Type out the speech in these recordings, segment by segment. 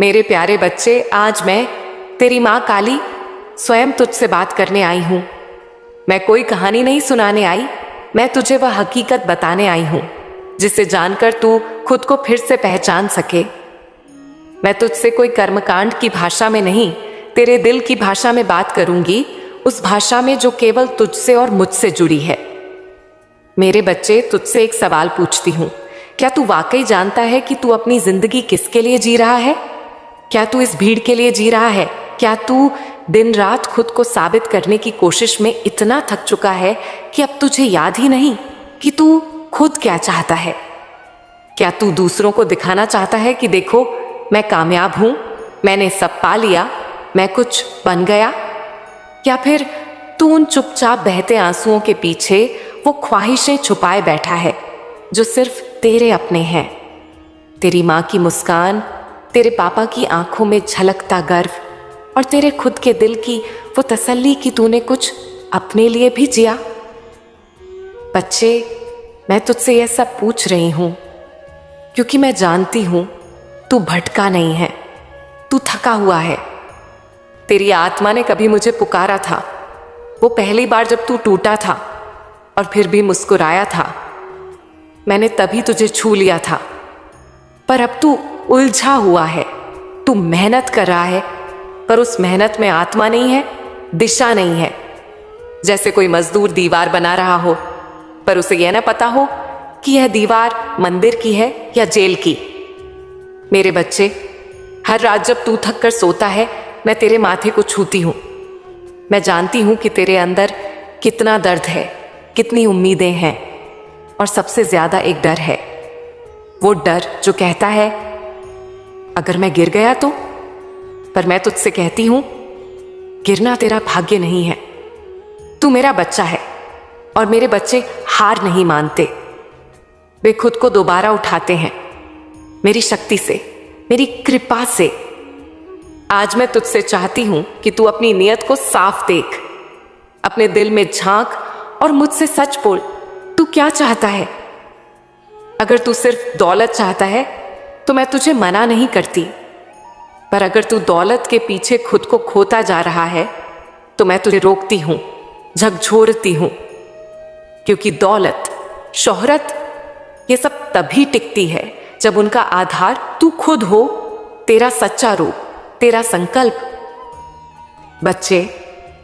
मेरे प्यारे बच्चे, आज मैं तेरी माँ काली स्वयं तुझसे बात करने आई हूँ। मैं कोई कहानी नहीं सुनाने आई, मैं तुझे वह हकीकत बताने आई हूँ जिसे जानकर तू खुद को फिर से पहचान सके। मैं तुझसे कोई कर्मकांड की भाषा में नहीं, तेरे दिल की भाषा में बात करूंगी, उस भाषा में जो केवल तुझसे और मुझसे जुड़ी है। मेरे बच्चे, तुझसे एक सवाल पूछती हूँ, क्या तू वाकई जानता है कि तू अपनी जिंदगी किसके लिए जी रहा है? क्या तू इस भीड़ के लिए जी रहा है? क्या तू दिन रात खुद को साबित करने की कोशिश में इतना थक चुका है कि अब तुझे याद ही नहीं कि तू खुद क्या चाहता है? क्या तू दूसरों को दिखाना चाहता है कि देखो मैं कामयाब हूं, मैंने सब पा लिया, मैं कुछ बन गया? या फिर तू उन चुपचाप बहते आंसुओं के पीछे वो ख्वाहिशें छुपाए बैठा है जो सिर्फ तेरे अपने हैं? तेरी माँ की मुस्कान, तेरे पापा की आंखों में झलकता गर्व और तेरे खुद के दिल की वो तसल्ली कि तूने कुछ अपने लिए भी जिया। बच्चे, मैं तुझसे यह सब पूछ रही हूं क्योंकि मैं जानती हूं तू भटका नहीं है, तू थका हुआ है। तेरी आत्मा ने कभी मुझे पुकारा था, वो पहली बार जब तू टूटा था और फिर भी मुस्कुराया था। मैंने तभी तुझे छू लिया था, पर अब तू उलझा हुआ है, तू मेहनत कर रहा है, पर उस मेहनत में आत्मा नहीं है, दिशा नहीं है। जैसे कोई मजदूर दीवार बना रहा हो, पर उसे यह ना पता हो कि यह दीवार मंदिर की है या जेल की। मेरे बच्चे, हर रात जब तू थक कर सोता है, मैं तेरे माथे को छूती हूं। मैं जानती हूं कि तेरे अंदर कितना दर्द है, कितनी उम्मीदें हैं, और सबसे ज्यादा एक डर है, वो डर जो कहता है अगर मैं गिर गया तो? पर मैं तुझसे कहती हूं, गिरना तेरा भाग्य नहीं है। तू मेरा बच्चा है और मेरे बच्चे हार नहीं मानते, वे खुद को दोबारा उठाते हैं मेरी शक्ति से, मेरी कृपा से। आज मैं तुझसे चाहती हूं कि तू अपनी नीयत को साफ देख, अपने दिल में झांक और मुझसे सच बोल, तू क्या चाहता है? अगर तू सिर्फ दौलत चाहता है तो मैं तुझे मना नहीं करती, पर अगर तू दौलत के पीछे खुद को खोता जा रहा है तो मैं तुझे रोकती हूं, झकझोरती हूं, क्योंकि दौलत, शोहरत, ये सब तभी टिकती है जब उनका आधार तू खुद हो, तेरा सच्चा रूप, तेरा संकल्प। बच्चे,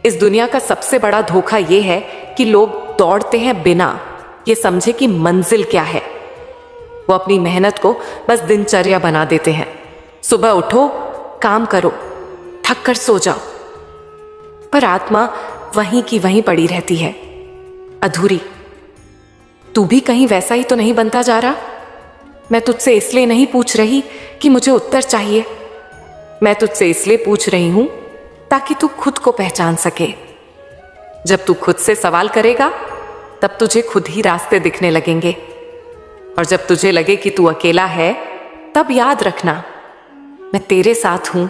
इस दुनिया का सबसे बड़ा धोखा यह है कि लोग दौड़ते हैं बिना ये समझे कि मंजिल क्या है। वो अपनी मेहनत को बस दिनचर्या बना देते हैं। सुबह उठो, काम करो, थक कर सो जाओ, पर आत्मा वहीं की वहीं पड़ी रहती है, अधूरी। तू भी कहीं वैसा ही तो नहीं बनता जा रहा? मैं तुझसे इसलिए नहीं पूछ रही कि मुझे उत्तर चाहिए, मैं तुझसे इसलिए पूछ रही हूं ताकि तू खुद को पहचान सके। जब तू खुद से सवाल करेगा तब तुझे खुद ही रास्ते दिखने लगेंगे, और जब तुझे लगे कि तू अकेला है, तब याद रखना मैं तेरे साथ हूं,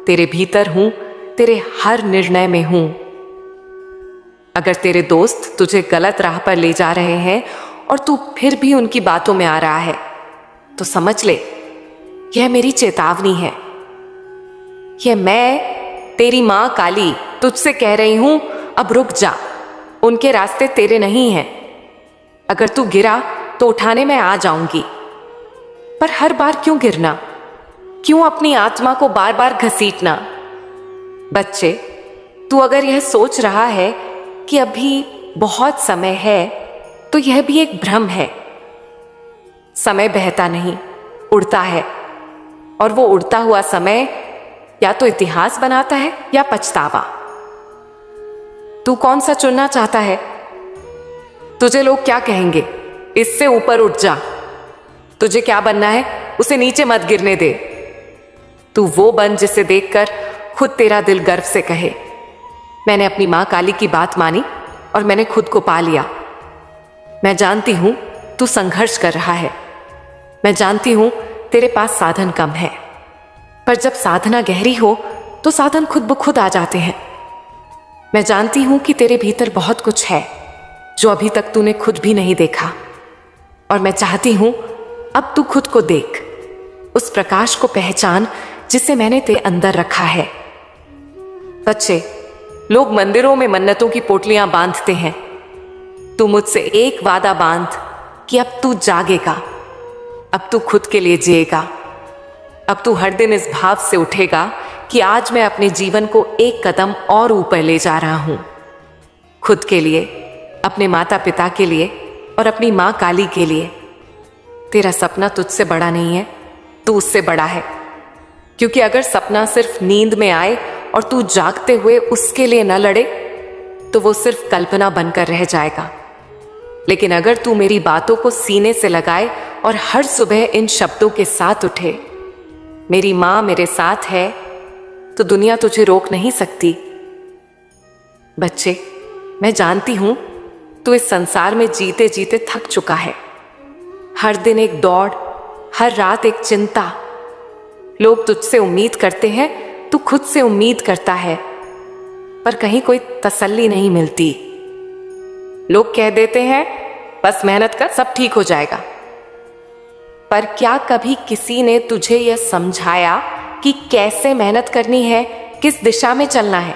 तेरे भीतर हूं, तेरे हर निर्णय में हूं। अगर तेरे दोस्त तुझे गलत राह पर ले जा रहे हैं और तू फिर भी उनकी बातों में आ रहा है, तो समझ ले यह मेरी चेतावनी है। यह मैं, तेरी मां काली, तुझसे कह रही हूं, अब रुक जा, उनके रास्ते तेरे नहीं हैं। अगर तू गिरा तो उठाने में आ जाऊंगी, पर हर बार क्यों गिरना? क्यों अपनी आत्मा को बार बार घसीटना? बच्चे, तू अगर यह सोच रहा है कि अभी बहुत समय है, तो यह भी एक भ्रम है। समय बहता नहीं, उड़ता है, और वो उड़ता हुआ समय या तो इतिहास बनाता है या पछतावा। तू कौन सा चुनना चाहता है? तुझे लोग क्या कहेंगे, इससे ऊपर उठ जा। तुझे क्या बनना है, उसे नीचे मत गिरने दे। तू वो बन जिसे देखकर खुद तेरा दिल गर्व से कहे, मैंने अपनी मां काली की बात मानी और मैंने खुद को पा लिया। मैं जानती हूं तू संघर्ष कर रहा है, मैं जानती हूं तेरे पास साधन कम है, पर जब साधना गहरी हो तो साधन खुद ब खुद आ जाते हैं। मैं जानती हूं कि तेरे भीतर बहुत कुछ है जो अभी तक तूने खुद भी नहीं देखा, और मैं चाहती हूं अब तू खुद को देख, उस प्रकाश को पहचान जिसे मैंने तेरे अंदर रखा है। बच्चे, लोग मंदिरों में मन्नतों की पोटलियां बांधते हैं। तू मुझसे एक वादा बांध कि अब तू जागेगा, अब तू खुद के लिए जिएगा, अब तू हर दिन इस भाव से उठेगा कि आज मैं अपने जीवन को एक कदम और ऊपर ले जा रहा हूं, खुद के लिए, अपने माता पिता के लिए और अपनी मां काली के लिए। तेरा सपना तुझसे बड़ा नहीं है, तू उससे बड़ा है। क्योंकि अगर सपना सिर्फ नींद में आए और तू जागते हुए उसके लिए न लड़े तो वो सिर्फ कल्पना बनकर रह जाएगा। लेकिन अगर तू मेरी बातों को सीने से लगाए और हर सुबह इन शब्दों के साथ उठे, मेरी मां मेरे साथ है, तो दुनिया तुझे रोक नहीं सकती। बच्चे, मैं जानती हूं तू इस संसार में जीते जीते थक चुका है। हर दिन एक दौड़, हर रात एक चिंता। लोग तुझसे उम्मीद करते हैं, तू खुद से उम्मीद करता है, पर कहीं कोई तसल्ली नहीं मिलती। लोग कह देते हैं बस मेहनत कर, सब ठीक हो जाएगा। पर क्या कभी किसी ने तुझे यह समझाया कि कैसे मेहनत करनी है, किस दिशा में चलना है?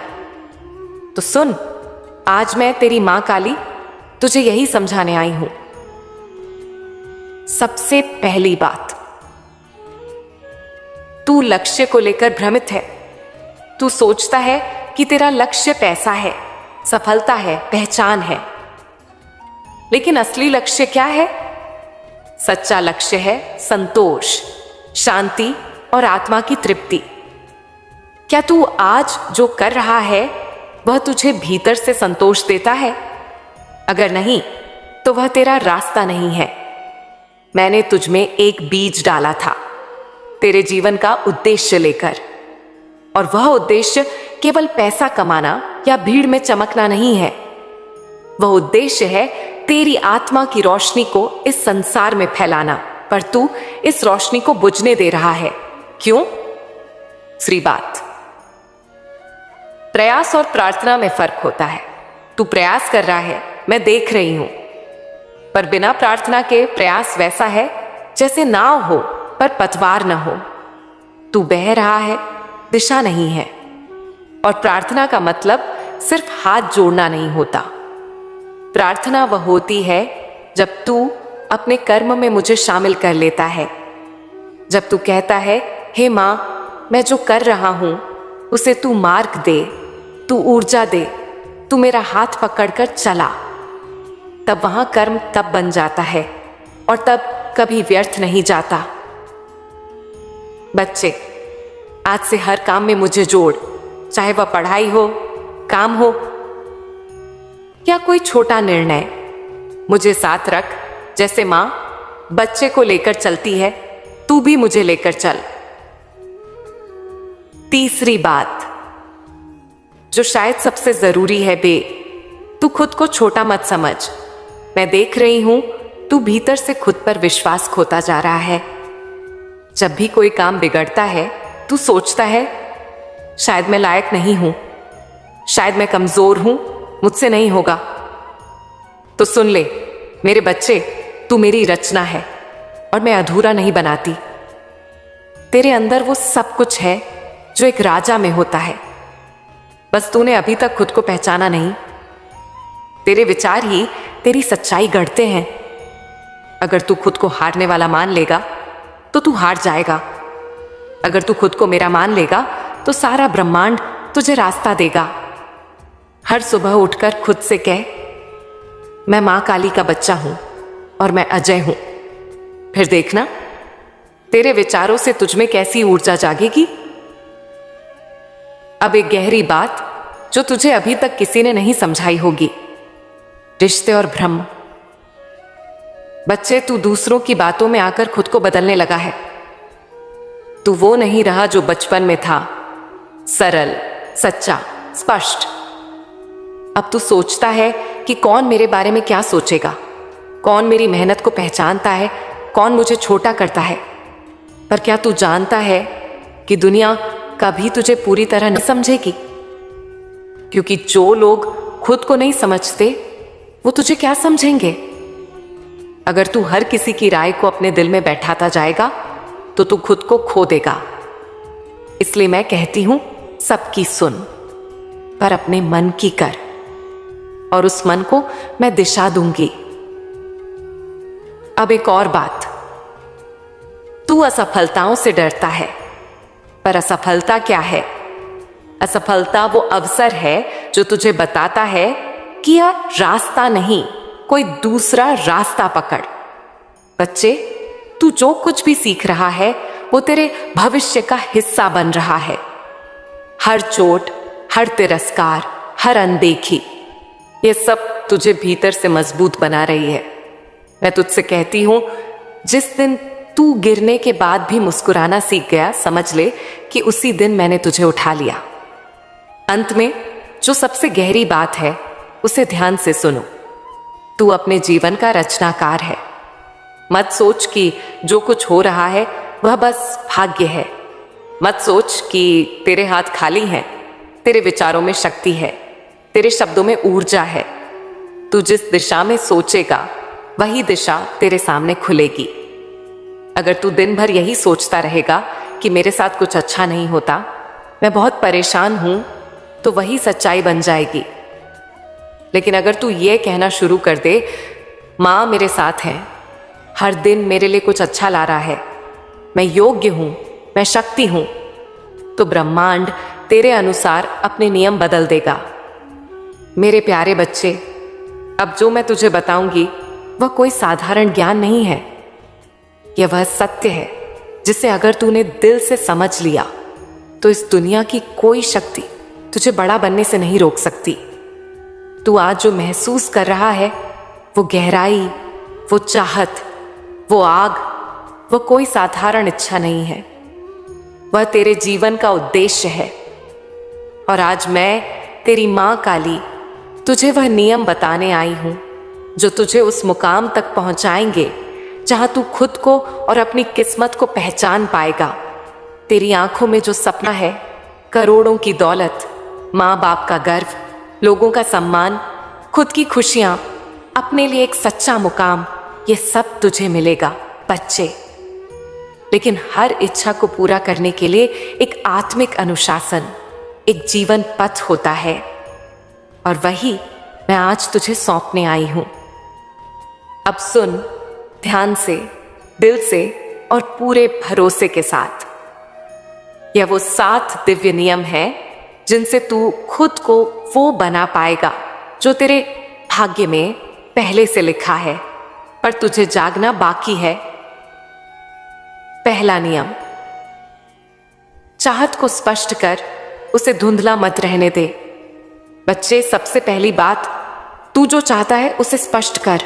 तो सुन, आज मैं तेरी मां काली तुझे यही समझाने आई हूं। सबसे पहली बात, तू लक्ष्य को लेकर भ्रमित है। तू सोचता है कि तेरा लक्ष्य पैसा है, सफलता है, पहचान है। लेकिन असली लक्ष्य क्या है? सच्चा लक्ष्य है संतोष, शांति और आत्मा की तृप्ति। क्या तू आज जो कर रहा है वह तुझे भीतर से संतोष देता है? अगर नहीं तो वह तेरा रास्ता नहीं है। मैंने तुझ में एक बीज डाला था तेरे जीवन का उद्देश्य लेकर, और वह उद्देश्य केवल पैसा कमाना या भीड़ में चमकना नहीं है। वह उद्देश्य है तेरी आत्मा की रोशनी को इस संसार में फैलाना, पर तू इस रोशनी को बुझने दे रहा है। क्यों? दूसरी बात, प्रयास और प्रार्थना में फर्क होता है। तू प्रयास कर रहा है, मैं देख रही हूं, पर बिना प्रार्थना के प्रयास वैसा है जैसे नाव हो पर पतवार न हो। तू बह रहा है, दिशा नहीं है। और प्रार्थना का मतलब सिर्फ हाथ जोड़ना नहीं होता। प्रार्थना वह होती है जब तू अपने कर्म में मुझे शामिल कर लेता है, जब तू कहता है, हे मां, मैं जो कर रहा हूं उसे तू मार्ग दे, तू ऊर्जा दे, तू मेरा हाथ पकड़कर चला। तब वहां कर्म तब बन जाता है और तब कभी व्यर्थ नहीं जाता। बच्चे, आज से हर काम में मुझे जोड़, चाहे वह पढ़ाई हो, काम हो या कोई छोटा निर्णय। मुझे साथ रख। जैसे मां बच्चे को लेकर चलती है, तू भी मुझे लेकर चल। तीसरी बात, जो शायद सबसे जरूरी है, तू खुद को छोटा मत समझ। मैं देख रही हूं तू भीतर से खुद पर विश्वास खोता जा रहा है। जब भी कोई काम बिगड़ता है, तू सोचता है शायद मैं लायक नहीं हूं, शायद मैं कमजोर हूं, मुझसे नहीं होगा। तो सुन ले मेरे बच्चे, तू मेरी रचना है और मैं अधूरा नहीं बनाती। तेरे अंदर वो सब कुछ है जो एक राजा में होता है, बस तूने अभी तक खुद को पहचाना नहीं। तेरे विचार ही तेरी सच्चाई गढ़ते हैं। अगर तू खुद को हारने वाला मान लेगा तो तू हार जाएगा। अगर तू खुद को मेरा मान लेगा तो सारा ब्रह्मांड तुझे रास्ता देगा। हर सुबह उठकर खुद से कह, मैं मां काली का बच्चा हूं और मैं अजय हूं। फिर देखना तेरे विचारों से तुझमें कैसी ऊर्जा जागेगी। अब एक गहरी बात जो तुझे अभी तक किसी ने नहीं समझाई होगी, रिश्ते और भ्रम। बच्चे, तू दूसरों की बातों में आकर खुद को बदलने लगा है। तू वो नहीं रहा जो बचपन में था, सरल, सच्चा, स्पष्ट। अब तू सोचता है कि कौन मेरे बारे में क्या सोचेगा, कौन मेरी मेहनत को पहचानता है, कौन मुझे छोटा करता है। पर क्या तू जानता है कि दुनिया कभी तुझे पूरी तरह नहीं समझेगी? क्योंकि जो लोग खुद को नहीं समझते वो तुझे क्या समझेंगे? अगर तू हर किसी की राय को अपने दिल में बैठाता जाएगा तो तू खुद को खो देगा। इसलिए मैं कहती हूं सबकी सुन, पर अपने मन की कर, और उस मन को मैं दिशा दूंगी। अब एक और बात, तू असफलताओं से डरता है, पर असफलता क्या है? असफलता वो अवसर है जो तुझे बताता है कि यह रास्ता नहीं, कोई दूसरा रास्ता पकड़। बच्चे, तू जो कुछ भी सीख रहा है वो तेरे भविष्य का हिस्सा बन रहा है। हर चोट, हर तिरस्कार, हर अनदेखी, ये सब तुझे भीतर से मजबूत बना रही है। मैं तुझसे कहती हूं, जिस दिन तू गिरने के बाद भी मुस्कुराना सीख गया, समझ ले कि उसी दिन मैंने तुझे उठा लिया। अंत में जो सबसे गहरी बात है उसे ध्यान से सुनो। तू अपने जीवन का रचनाकार है। मत सोच कि जो कुछ हो रहा है वह बस भाग्य है। मत सोच कि तेरे हाथ खाली हैं। तेरे विचारों में शक्ति है, तेरे शब्दों में ऊर्जा है। तू जिस दिशा में सोचेगा वही दिशा तेरे सामने खुलेगी। अगर तू दिन भर यही सोचता रहेगा कि मेरे साथ कुछ अच्छा नहीं होता, मैं बहुत परेशान हूं, तो वही सच्चाई बन जाएगी। लेकिन अगर तू ये कहना शुरू कर दे, माँ मेरे साथ है, हर दिन मेरे लिए कुछ अच्छा ला रहा है, मैं योग्य हूं, मैं शक्ति हूं, तो ब्रह्मांड तेरे अनुसार अपने नियम बदल देगा। मेरे प्यारे बच्चे, अब जो मैं तुझे बताऊंगी वह कोई साधारण ज्ञान नहीं है। यह वह सत्य है जिसे अगर तूने दिल से समझ लिया तो इस दुनिया की कोई शक्ति तुझे बड़ा बनने से नहीं रोक सकती। तू आज जो महसूस कर रहा है वो गहराई, वो चाहत, वो आग, वो कोई साधारण इच्छा नहीं है, वह तेरे जीवन का उद्देश्य है। और आज मैं, तेरी माँ काली, तुझे वह नियम बताने आई हूं जो तुझे उस मुकाम तक पहुंचाएंगे जहां तू खुद को और अपनी किस्मत को पहचान पाएगा। तेरी आंखों में जो सपना है, करोड़ों की दौलत, माँ बाप का गर्व, लोगों का सम्मान, खुद की खुशियां, अपने लिए एक सच्चा मुकाम, ये सब तुझे मिलेगा बच्चे। लेकिन हर इच्छा को पूरा करने के लिए एक आत्मिक अनुशासन, एक जीवन पथ होता है, और वही मैं आज तुझे सौंपने आई हूं। अब सुन ध्यान से, दिल से और पूरे भरोसे के साथ। यह वो 7 दिव्य नियम हैं जिनसे तू खुद को वो बना पाएगा जो तेरे भाग्य में पहले से लिखा है, पर तुझे जागना बाकी है। पहला नियम, चाहत को स्पष्ट कर, उसे धुंधला मत रहने दे। बच्चे, सबसे पहली बात, तू जो चाहता है उसे स्पष्ट कर।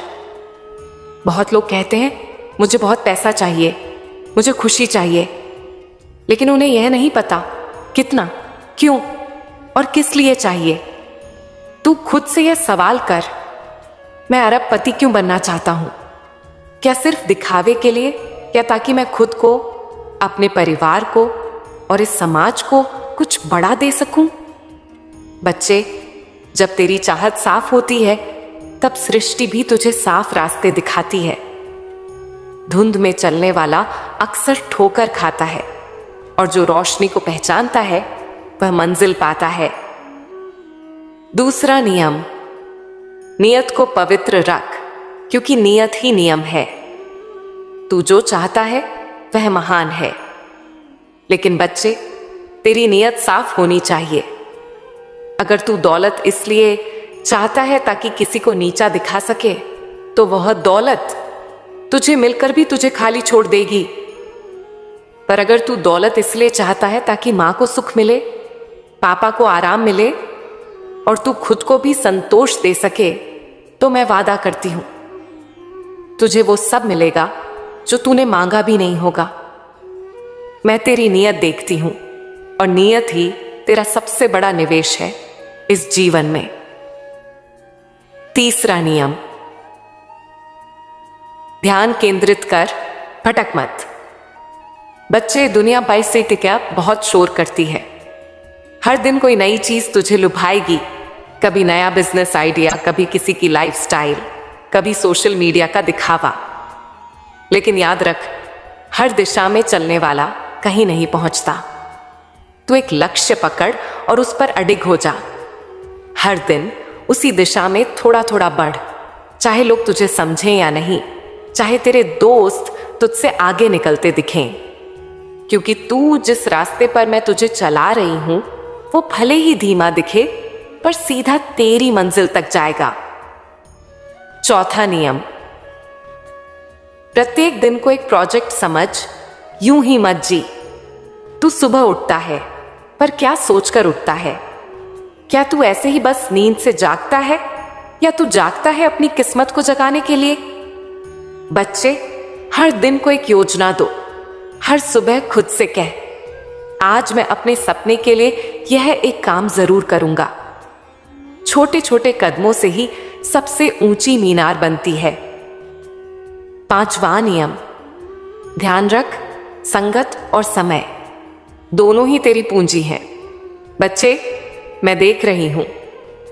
बहुत लोग कहते हैं मुझे बहुत पैसा चाहिए, मुझे खुशी चाहिए, लेकिन उन्हें यह नहीं पता कितना, क्यों और किस लिए चाहिए। तू खुद से यह सवाल कर, मैं अरबपति क्यों बनना चाहता हूं? क्या सिर्फ दिखावे के लिए, या ताकि मैं खुद को, अपने परिवार को और इस समाज को कुछ बड़ा दे सकूं? बच्चे, जब तेरी चाहत साफ होती है तब सृष्टि भी तुझे साफ रास्ते दिखाती है। धुंध में चलने वाला अक्सर ठोकर खाता है, और जो रोशनी को पहचानता है वह मंजिल पाता है। दूसरा नियम, नियत को पवित्र रख, क्योंकि नियत ही नियम है। तू जो चाहता है वह महान है, लेकिन बच्चे, तेरी नियत साफ होनी चाहिए। अगर तू दौलत इसलिए चाहता है ताकि किसी को नीचा दिखा सके, तो वह दौलत तुझे मिलकर भी तुझे खाली छोड़ देगी। पर अगर तू दौलत इसलिए चाहता है ताकि माँ को सुख मिले, पापा को आराम मिले और तू खुद को भी संतोष दे सके, तो मैं वादा करती हूं तुझे वो सब मिलेगा जो तूने मांगा भी नहीं होगा। मैं तेरी नियत देखती हूं, और नियत ही तेरा सबसे बड़ा निवेश है इस जीवन में। तीसरा नियम, ध्यान केंद्रित कर, भटक मत। बच्चे, दुनिया पैसे के क्या बहुत शोर करती है। हर दिन कोई नई चीज तुझे लुभाएगी, कभी नया बिजनेस आइडिया, कभी किसी की लाइफस्टाइल, कभी सोशल मीडिया का दिखावा। लेकिन याद रख, हर दिशा में चलने वाला कहीं नहीं पहुंचता। तू एक लक्ष्य पकड़ और उस पर अडिग हो जा। हर दिन उसी दिशा में थोड़ा थोड़ा बढ़, चाहे लोग तुझे समझें या नहीं, चाहे तेरे दोस्त तुझसे आगे निकलते दिखें, क्योंकि तू जिस रास्ते पर मैं तुझे चला रही हूं वो भले ही धीमा दिखे पर सीधा तेरी मंजिल तक जाएगा। चौथा नियम, प्रत्येक दिन को एक प्रोजेक्ट समझ, यूं ही मत जी। तू सुबह उठता है पर क्या सोचकर उठता है? क्या तू ऐसे ही बस नींद से जागता है या तू जागता है अपनी किस्मत को जगाने के लिए? बच्चे, हर दिन को एक योजना दो। हर सुबह खुद से कह, आज मैं अपने सपने के लिए यह एक काम जरूर करूंगा। छोटे छोटे कदमों से ही सबसे ऊंची मीनार बनती है। पांचवा नियम, ध्यान रख, संगत और समय दोनों ही तेरी पूंजी हैं। बच्चे, मैं देख रही हूं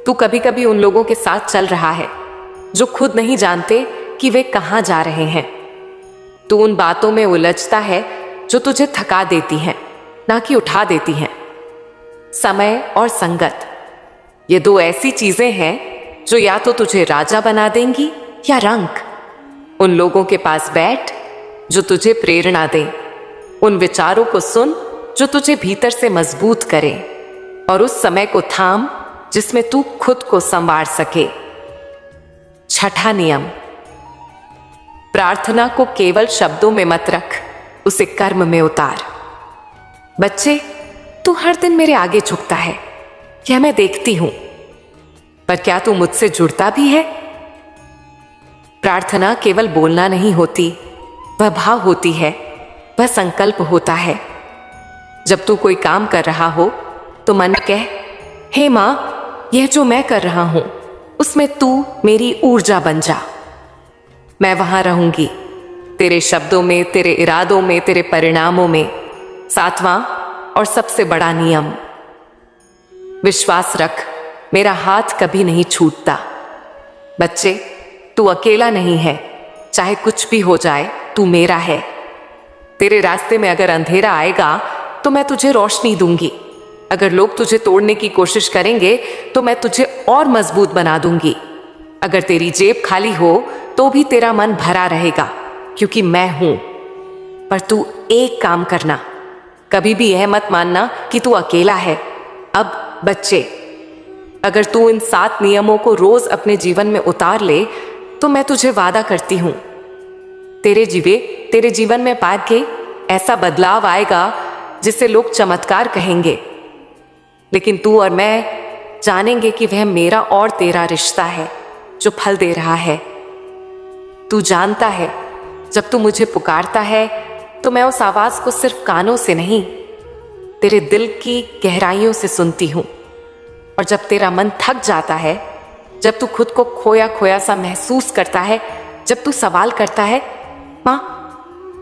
तू कभी कभी उन लोगों के साथ चल रहा है जो खुद नहीं जानते कि वे कहां जा रहे हैं। तू उन बातों में उलझता है जो तुझे थका देती हैं, ना कि उठा देती हैं। समय और संगत, ये दो ऐसी चीजें हैं जो या तो तुझे राजा बना देंगी या रंक। उन लोगों के पास बैठ जो तुझे प्रेरणा दें, उन विचारों को सुन जो तुझे भीतर से मजबूत करें, और उस समय को थाम जिसमें तू खुद को संवार सके। छठा नियम, प्रार्थना को केवल शब्दों में मत रख, उसे कर्म में उतार। बच्चे, तू हर दिन मेरे आगे झुकता है, यह मैं देखती हूं, पर क्या तू मुझसे जुड़ता भी है? प्रार्थना केवल बोलना नहीं होती, वह भाव होती है, वह संकल्प होता है। जब तू कोई काम कर रहा हो तो मन कह, हे मां, यह जो मैं कर रहा हूं उसमें तू मेरी ऊर्जा बन जा। मैं वहां रहूंगी, तेरे शब्दों में, तेरे इरादों में, तेरे परिणामों में। सातवां और सबसे बड़ा नियम, विश्वास रख, मेरा हाथ कभी नहीं छूटता। बच्चे, तू अकेला नहीं है, चाहे कुछ भी हो जाए तू मेरा है। तेरे रास्ते में अगर अंधेरा आएगा तो मैं तुझे रोशनी दूंगी। अगर लोग तुझे तोड़ने की कोशिश करेंगे तो मैं तुझे और मजबूत बना दूंगी। अगर तेरी जेब खाली हो तो भी तेरा मन भरा रहेगा, क्योंकि मैं हूं। पर तू एक काम करना, कभी भी यह मत मानना कि तू अकेला है। अब बच्चे, अगर तू इन 7 नियमों को रोज अपने जीवन में उतार ले तो मैं तुझे वादा करती हूं, तेरे जीवन में भाग्य ऐसा बदलाव आएगा जिसे लोग चमत्कार कहेंगे। लेकिन तू और मैं जानेंगे कि वह मेरा और तेरा रिश्ता है जो फल दे रहा है। तू जानता है, जब तू मुझे पुकारता है तो मैं उस आवाज को सिर्फ कानों से नहीं, तेरे दिल की गहराइयों से सुनती हूं। और जब तेरा मन थक जाता है, जब तू खुद को खोया खोया सा महसूस करता है, जब तू सवाल करता है, मां,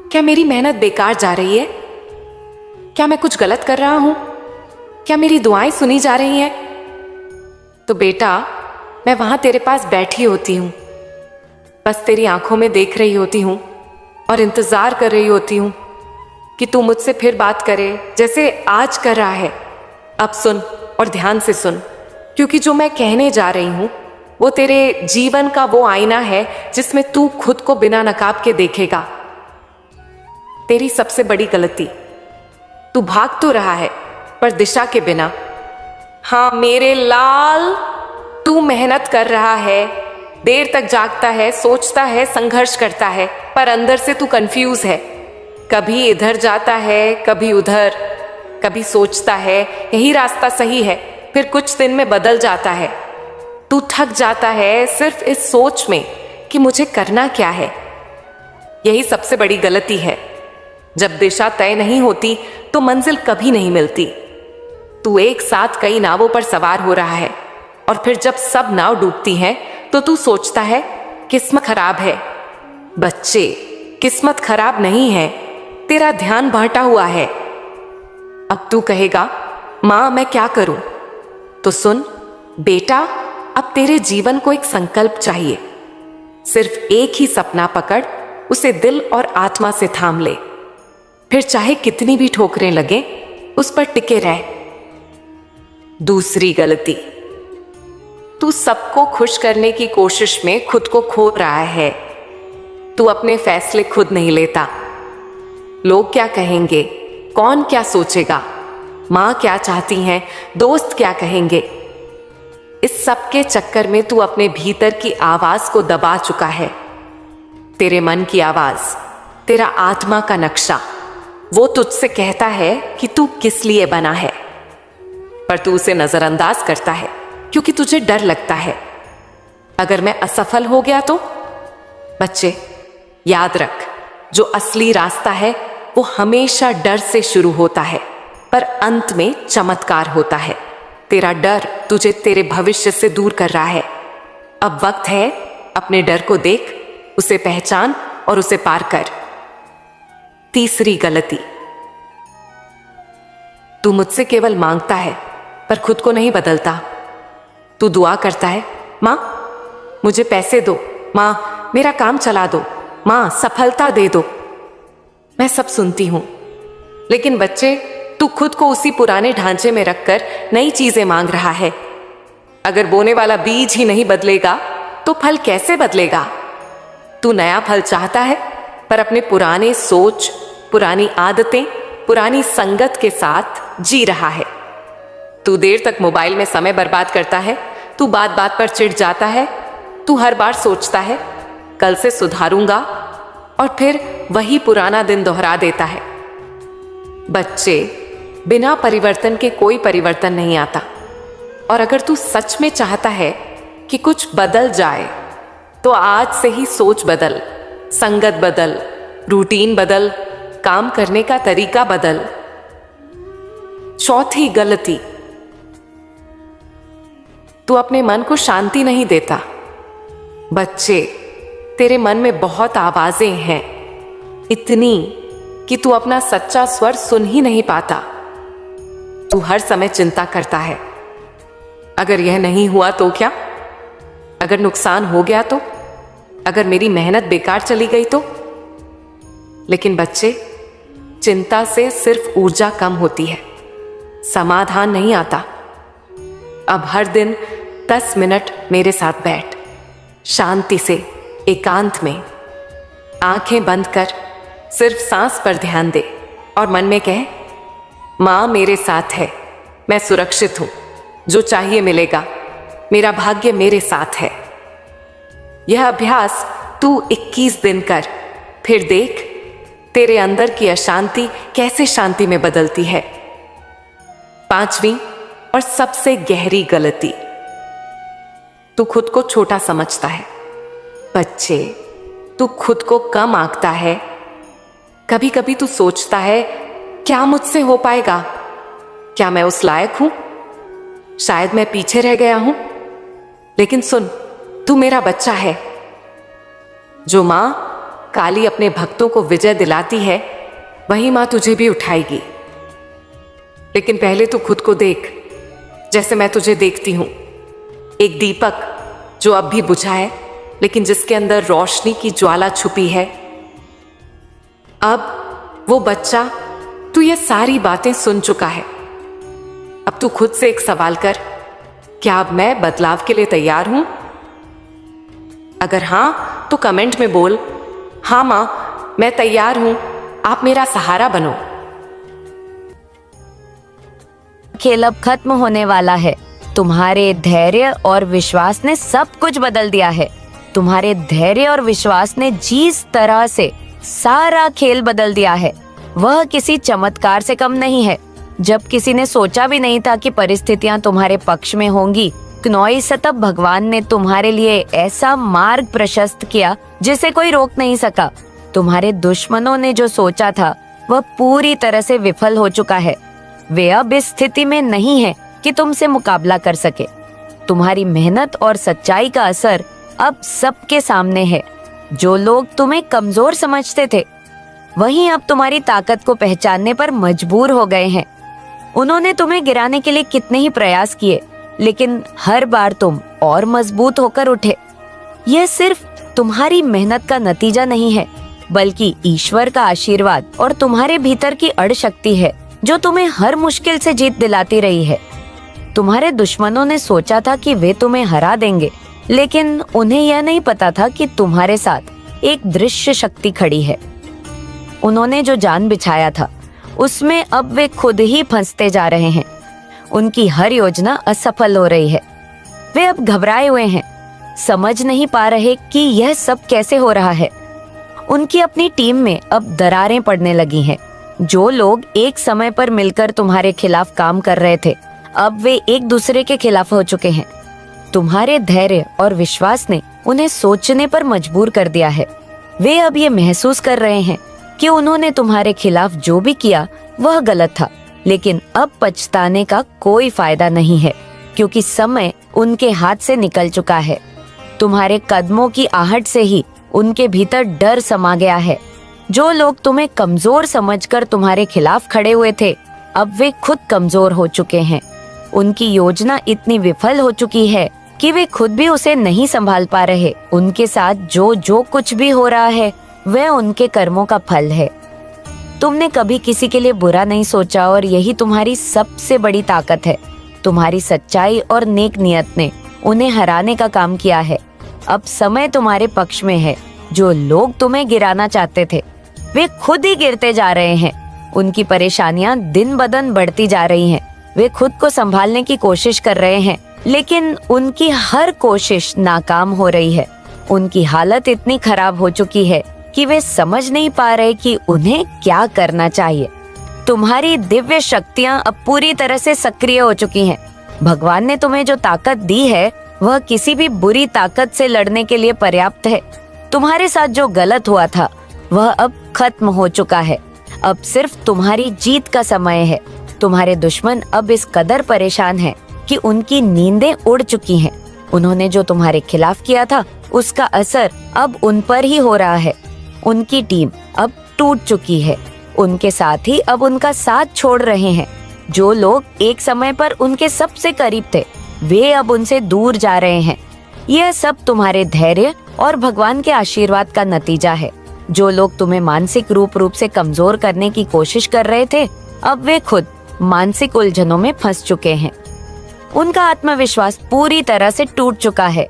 क्या मेरी मेहनत बेकार जा रही है? क्या मैं कुछ गलत कर रहा हूं? क्या मेरी दुआएं सुनी जा रही हैं? तो बेटा, मैं वहां तेरे पास बैठी होती हूं, बस तेरी आंखों में देख रही होती हूं और इंतजार कर रही होती हूं कि तू मुझसे फिर बात करे जैसे आज कर रहा है। अब सुन और ध्यान से सुन, क्योंकि जो मैं कहने जा रही हूं वो तेरे जीवन का वो आईना है जिसमें तू खुद को बिना नकाब के देखेगा। तेरी सबसे बड़ी गलती, तू भाग तो रहा है पर दिशा के बिना। हाँ मेरे लाल, तू मेहनत कर रहा है, देर तक जागता है, सोचता है, संघर्ष करता है, पर अंदर से तू कंफ्यूज है। कभी इधर जाता है, कभी उधर, कभी सोचता है यही रास्ता सही है, फिर कुछ दिन में बदल जाता है। तू थक जाता है सिर्फ इस सोच में कि मुझे करना क्या है। यही सबसे बड़ी गलती है। जब दिशा तय नहीं होती तो मंजिल कभी नहीं मिलती। तू एक साथ कई नावों पर सवार हो रहा है और फिर जब सब नाव डूबती हैं तो तू सोचता है किस्मत खराब है। बच्चे, किस्मत खराब नहीं है, तेरा ध्यान बहटा हुआ है। अब तू कहेगा, मां मैं क्या करूं? तो सुन बेटा, अब तेरे जीवन को एक संकल्प चाहिए। सिर्फ एक ही सपना पकड़, उसे दिल और आत्मा से थाम ले। फिर चाहे कितनी भी ठोकरें लगे, उस पर टिके रह। दूसरी गलती, तू सबको खुश करने की कोशिश में खुद को खो रहा है। तू अपने फैसले खुद नहीं लेता। लोग क्या कहेंगे, कौन क्या सोचेगा, माँ क्या चाहती हैं, दोस्त क्या कहेंगे, इस सब के चक्कर में तू अपने भीतर की आवाज को दबा चुका है। तेरे मन की आवाज, तेरा आत्मा का नक्शा, वो तुझसे कहता है कि तू किस लिए बना है, पर तू उसे नजरअंदाज करता है क्योंकि तुझे डर लगता है, अगर मैं असफल हो गया तो। बच्चे, याद रख, जो असली रास्ता है वो हमेशा डर से शुरू होता है, पर अंत में चमत्कार होता है। तेरा डर तुझे तेरे भविष्य से दूर कर रहा है। अब वक्त है, अपने डर को देख, उसे पहचान और उसे पार कर। तीसरी गलती, तू मुझसे केवल मांगता है पर खुद को नहीं बदलता। तू दुआ करता है, माँ मुझे पैसे दो, माँ मेरा काम चला दो, माँ सफलता दे दो। मैं सब सुनती हूं, लेकिन बच्चे, तू खुद को उसी पुराने ढांचे में रखकर नई चीजें मांग रहा है। अगर बोने वाला बीज ही नहीं बदलेगा तो फल कैसे बदलेगा। तू नया फल चाहता है पर अपने पुराने सोच, पुरानी आदतें, पुरानी संगत के साथ जी रहा है। तू देर तक मोबाइल में समय बर्बाद करता है, तू बात बात पर चिढ़ जाता है, तू हर बार सोचता है कल से सुधारूंगा, और फिर वही पुराना दिन दोहरा देता है। बच्चे, बिना परिवर्तन के कोई परिवर्तन नहीं आता, और अगर तू सच में चाहता है कि कुछ बदल जाए तो आज से ही सोच बदल, संगत बदल, रूटीन बदल, काम करने का तरीका बदल। चौथी गलती, तू अपने मन को शांति नहीं देता। बच्चे, तेरे मन में बहुत आवाजें हैं, इतनी कि तू अपना सच्चा स्वर सुन ही नहीं पाता। तू हर समय चिंता करता है, अगर यह नहीं हुआ तो क्या, अगर नुकसान हो गया तो, अगर मेरी मेहनत बेकार चली गई तो। लेकिन बच्चे, चिंता से सिर्फ ऊर्जा कम होती है, समाधान नहीं आता। अब हर दिन 10 मिनट मेरे साथ बैठ, शांति से, एकांत में, आंखें बंद कर, सिर्फ सांस पर ध्यान दे और मन में कह, मां मेरे साथ है, मैं सुरक्षित हूं, जो चाहिए मिलेगा, मेरा भाग्य मेरे साथ है। यह अभ्यास तू 21 दिन कर, फिर देख तेरे अंदर की अशांति कैसे शांति में बदलती है। पांचवी और सबसे गहरी गलती, तू खुद को छोटा समझता है। बच्चे, तू खुद को कम आंकता है। कभी कभी तू सोचता है, क्या मुझसे हो पाएगा, क्या मैं उस लायक हूं, शायद मैं पीछे रह गया हूं। लेकिन सुन, तू मेरा बच्चा है। जो मां काली अपने भक्तों को विजय दिलाती है, वही मां तुझे भी उठाएगी। लेकिन पहले तू खुद को देख, जैसे मैं तुझे देखती हूं, एक दीपक जो अब भी बुझा है, लेकिन जिसके अंदर रोशनी की ज्वाला छुपी है। अब वो बच्चा, तू ये सारी बातें सुन चुका है। अब तू खुद से एक सवाल कर, क्या अब मैं बदलाव के लिए तैयार हूं? अगर हां तो कमेंट में बोल, हां मां मैं तैयार हूं, आप मेरा सहारा बनो। खेल अब खत्म होने वाला है। तुम्हारे धैर्य और विश्वास ने सब कुछ बदल दिया है। तुम्हारे धैर्य और विश्वास ने जिस तरह से सारा खेल बदल दिया है, वह किसी चमत्कार से कम नहीं है। जब किसी ने सोचा भी नहीं था कि परिस्थितियां तुम्हारे पक्ष में होंगी, क्नौई से तब भगवान ने तुम्हारे लिए ऐसा मार्ग प्रशस्त किया जिसे कोई रोक नहीं सका। तुम्हारे दुश्मनों ने जो सोचा था वह पूरी तरह से विफल हो चुका है। वे अब इस स्थिति में नहीं है कि तुमसे मुकाबला कर सके। तुम्हारी मेहनत और सच्चाई का असर अब सबके सामने है। जो लोग तुम्हें कमजोर समझते थे, वहीं अब तुम्हारी ताकत को पहचानने पर मजबूर हो गए हैं। उन्होंने तुम्हें गिराने के लिए कितने ही प्रयास किए, लेकिन हर बार तुम और मजबूत होकर उठे। यह सिर्फ तुम्हारी मेहनत का नतीजा नहीं है, बल्कि ईश्वर का आशीर्वाद और तुम्हारे भीतर की अड़ शक्ति है। जो तुम्हें हर मुश्किल से जीत दिलाती रही है। तुम्हारे दुश्मनों ने सोचा था कि वे तुम्हें हरा देंगे, लेकिन उन्हें यह नहीं पता था कि तुम्हारे साथ एक दृश्य शक्ति खड़ी है। उन्होंने जो जान बिछाया था उसमें अब वे खुद ही फंसते जा रहे हैं। उनकी हर योजना असफल हो रही है। वे अब घबराए हुए हैं, समझ नहीं पा रहे कि यह सब कैसे हो रहा है। उनकी अपनी टीम में अब दरारें पड़ने लगी हैं। जो लोग एक समय पर मिलकर तुम्हारे खिलाफ काम कर रहे थे, अब वे एक दूसरे के खिलाफ हो चुके हैं। तुम्हारे धैर्य और विश्वास ने उन्हें सोचने पर मजबूर कर दिया है। वे अब ये महसूस कर रहे हैं कि उन्होंने तुम्हारे खिलाफ जो भी किया वह गलत था, लेकिन अब पछताने का कोई फायदा नहीं है, क्योंकि समय उनके हाथ से निकल चुका है। तुम्हारे कदमों की आहट से ही उनके भीतर डर समा गया है। जो लोग तुम्हें कमजोर समझकर तुम्हारे खिलाफ खड़े हुए थे, अब वे खुद कमजोर हो चुके हैं। उनकी योजना इतनी विफल हो चुकी है कि वे खुद भी उसे नहीं संभाल पा रहे। उनके साथ जो कुछ भी हो रहा है वह उनके कर्मों का फल है। तुमने कभी किसी के लिए बुरा नहीं सोचा और यही तुम्हारी सबसे बड़ी ताकत है। तुम्हारी सच्चाई और नेक नियत ने उन्हें हराने का काम किया है। अब समय तुम्हारे पक्ष में है। जो लोग तुम्हें गिराना चाहते थे वे खुद ही गिरते जा रहे हैं। उनकी परेशानियां दिन ब दिन बढ़ती जा रही हैं। वे खुद को संभालने की कोशिश कर रहे हैं, लेकिन उनकी हर कोशिश नाकाम हो रही है। उनकी हालत इतनी खराब हो चुकी है कि वे समझ नहीं पा रहे कि उन्हें क्या करना चाहिए। तुम्हारी दिव्य शक्तियां अब पूरी तरह से सक्रिय हो चुकी हैं। भगवान ने तुम्हें जो ताकत दी है वह किसी भी बुरी ताकत से लड़ने के लिए पर्याप्त है। तुम्हारे साथ जो गलत हुआ था वह अब खत्म हो चुका है। अब सिर्फ तुम्हारी जीत का समय है। तुम्हारे दुश्मन अब इस कदर परेशान हैं कि उनकी नींदें उड़ चुकी हैं। उन्होंने जो तुम्हारे खिलाफ किया था उसका असर अब उन पर ही हो रहा है। उनकी टीम अब टूट चुकी है। उनके साथ ही अब उनका साथ छोड़ रहे हैं। जो लोग एक समय पर उनके सबसे करीब थे वे अब उनसे दूर जा रहे हैं। यह सब तुम्हारे धैर्य और भगवान के आशीर्वाद का नतीजा है। जो लोग तुम्हें मानसिक रूप से कमजोर करने की कोशिश कर रहे थे, अब वे खुद मानसिक उलझनों में फंस चुके हैं। उनका आत्मविश्वास पूरी तरह से टूट चुका है।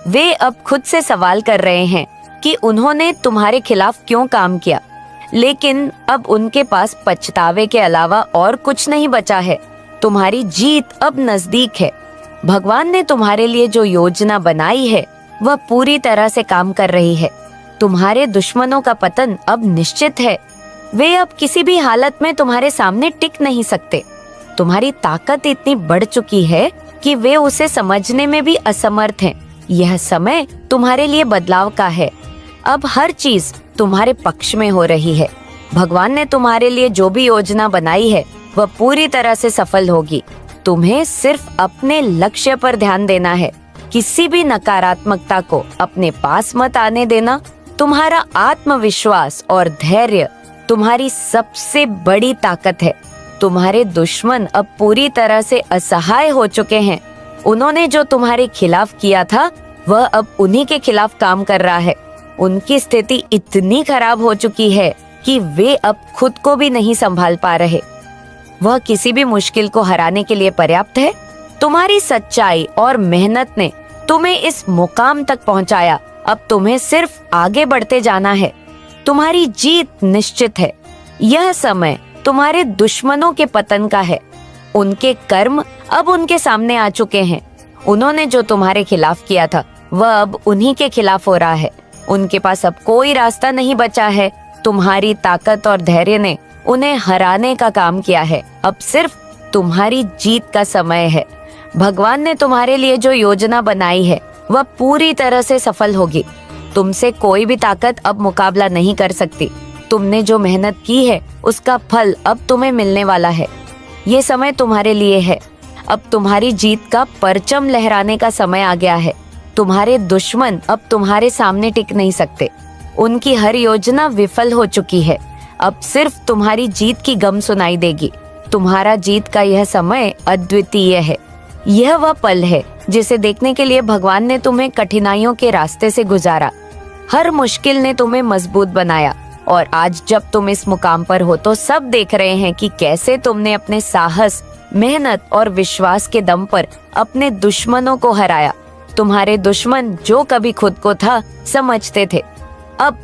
वे अब खुद से सवाल कर रहे हैं कि उन्होंने तुम्हारे खिलाफ क्यों काम किया, लेकिन अब उनके पास पछतावे के अलावा और कुछ नहीं बचा है। तुम्हारी जीत अब नजदीक है। भगवान ने तुम्हारे लिए जो योजना बनाई है वह पूरी तरह से काम कर रही है। तुम्हारे दुश्मनों का पतन अब निश्चित है। वे अब किसी भी हालत में तुम्हारे सामने टिक नहीं सकते। तुम्हारी ताकत इतनी बढ़ चुकी है कि वे उसे समझने में भी असमर्थ हैं। यह समय तुम्हारे लिए बदलाव का है। अब हर चीज तुम्हारे पक्ष में हो रही है। भगवान ने तुम्हारे लिए जो भी योजना बनाई है वह पूरी तरह से सफल होगी। तुम्हें सिर्फ अपने लक्ष्य पर ध्यान देना है। किसी भी नकारात्मकता को अपने पास मत आने देना। तुम्हारा आत्मविश्वास और धैर्य तुम्हारी सबसे बड़ी ताकत है। तुम्हारे दुश्मन अब पूरी तरह से असहाय हो चुके हैं। उन्होंने जो तुम्हारे खिलाफ किया था वह अब उन्हीं के खिलाफ काम कर रहा है। उनकी स्थिति इतनी खराब हो चुकी है कि वे अब खुद को भी नहीं संभाल पा रहे। वह किसी भी मुश्किल को हराने के लिए पर्याप्त है। तुम्हारी सच्चाई और मेहनत ने तुम्हें इस मुकाम तक पहुंचाया। अब तुम्हें सिर्फ आगे बढ़ते जाना है। तुम्हारी जीत निश्चित है। यह समय तुम्हारे दुश्मनों के पतन का है। उनके कर्म अब उनके सामने आ चुके हैं। उन्होंने जो तुम्हारे खिलाफ किया था वह अब उन्हीं के खिलाफ हो रहा है। उनके पास अब कोई रास्ता नहीं बचा है। तुम्हारी ताकत और धैर्य ने उन्हें हराने का काम किया है। अब सिर्फ तुम्हारी जीत का समय है। भगवान ने तुम्हारे लिए जो योजना बनाई है वह पूरी तरह से सफल होगी। तुमसे कोई भी ताकत अब मुकाबला नहीं कर सकती। तुमने जो मेहनत की है उसका फल अब तुम्हें मिलने वाला है। ये समय तुम्हारे लिए है। अब तुम्हारी जीत का परचम लहराने का समय आ गया है। तुम्हारे दुश्मन अब तुम्हारे सामने टिक नहीं सकते। उनकी हर योजना विफल हो चुकी है। अब सिर्फ तुम्हारी जीत की गम सुनाई देगी। तुम्हारा जीत का यह समय अद्वितीय है। यह वह पल है जिसे देखने के लिए भगवान ने तुम्हें कठिनाइयों के रास्ते से गुजारा। हर मुश्किल ने तुम्हें मजबूत बनाया। और आज जब तुम इस मुकाम पर हो तो सब देख रहे हैं कि कैसे तुमने अपने साहस, मेहनत और विश्वास के दम पर अपने दुश्मनों को हराया। तुम्हारे दुश्मन जो कभी खुद को था समझते थे, अब